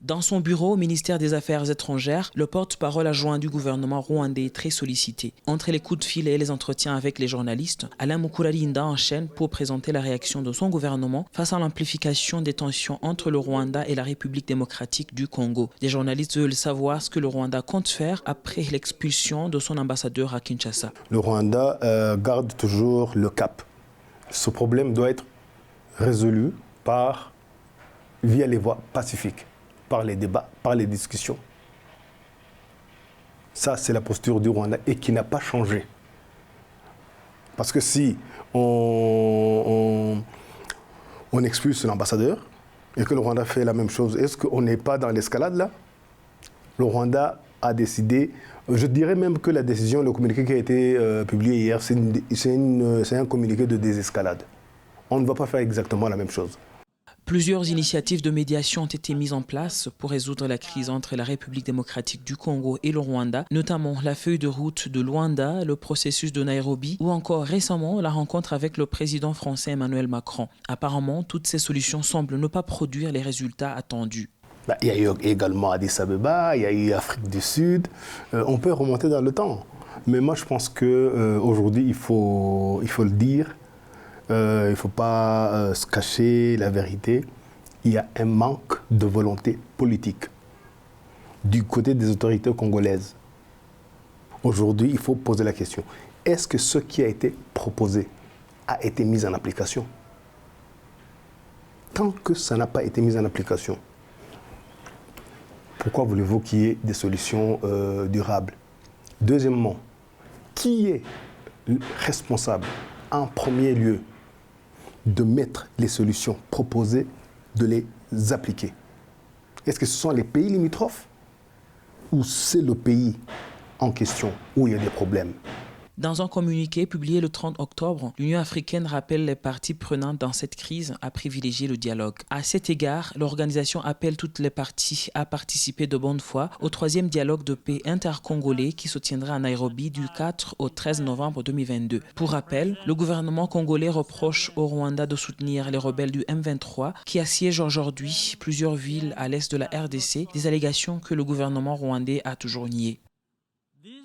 Dans son bureau au ministère des Affaires étrangères, le porte-parole adjoint du gouvernement rwandais est très sollicité. Entre les coups de fil et les entretiens avec les journalistes, Alain Mukurarinda enchaîne pour présenter la réaction de son gouvernement face à l'amplification des tensions entre le Rwanda et la République démocratique du Congo. Les journalistes veulent savoir ce que le Rwanda compte faire après l'expulsion de son ambassadeur à Kinshasa. Le Rwanda garde toujours le cap. Ce problème doit être résolu via les voies pacifiques, par les débats, par les discussions. Ça, c'est la posture du Rwanda et qui n'a pas changé. Parce que si on expulse l'ambassadeur et que le Rwanda fait la même chose, est-ce qu'on n'est pas dans l'escalade là? Le Rwanda a décidé, je dirais même que la décision, le communiqué qui a été publié hier, c'est un communiqué de désescalade. On ne va pas faire exactement la même chose. Plusieurs initiatives de médiation ont été mises en place pour résoudre la crise entre la République démocratique du Congo et le Rwanda, notamment la feuille de route de Luanda, le processus de Nairobi ou encore récemment la rencontre avec le président français Emmanuel Macron. Apparemment, toutes ces solutions semblent ne pas produire les résultats attendus. Il y a eu également Addis Abeba, il y a eu Afrique du Sud. On peut remonter dans le temps. Mais moi, je pense qu'aujourd'hui, il faut le dire. Il ne faut pas se cacher la vérité. Il y a un manque de volonté politique du côté des autorités congolaises. Aujourd'hui, il faut poser la question. Est-ce que ce qui a été proposé a été mis en application? Tant que ça n'a pas été mis en application, pourquoi voulez-vous qu'il y ait des solutions durables? Deuxièmement, qui est responsable en premier lieu de mettre les solutions proposées, de les appliquer? Est-ce que ce sont les pays limitrophes ou c'est le pays en question où il y a des problèmes? Dans un communiqué publié le 30 octobre, l'Union africaine rappelle les parties prenantes dans cette crise à privilégier le dialogue. À cet égard, l'organisation appelle toutes les parties à participer de bonne foi au 3e dialogue de paix intercongolais qui se tiendra à Nairobi du 4 au 13 novembre 2022. Pour rappel, le gouvernement congolais reproche au Rwanda de soutenir les rebelles du M23 qui assiègent aujourd'hui plusieurs villes à l'est de la RDC, des allégations que le gouvernement rwandais a toujours niées.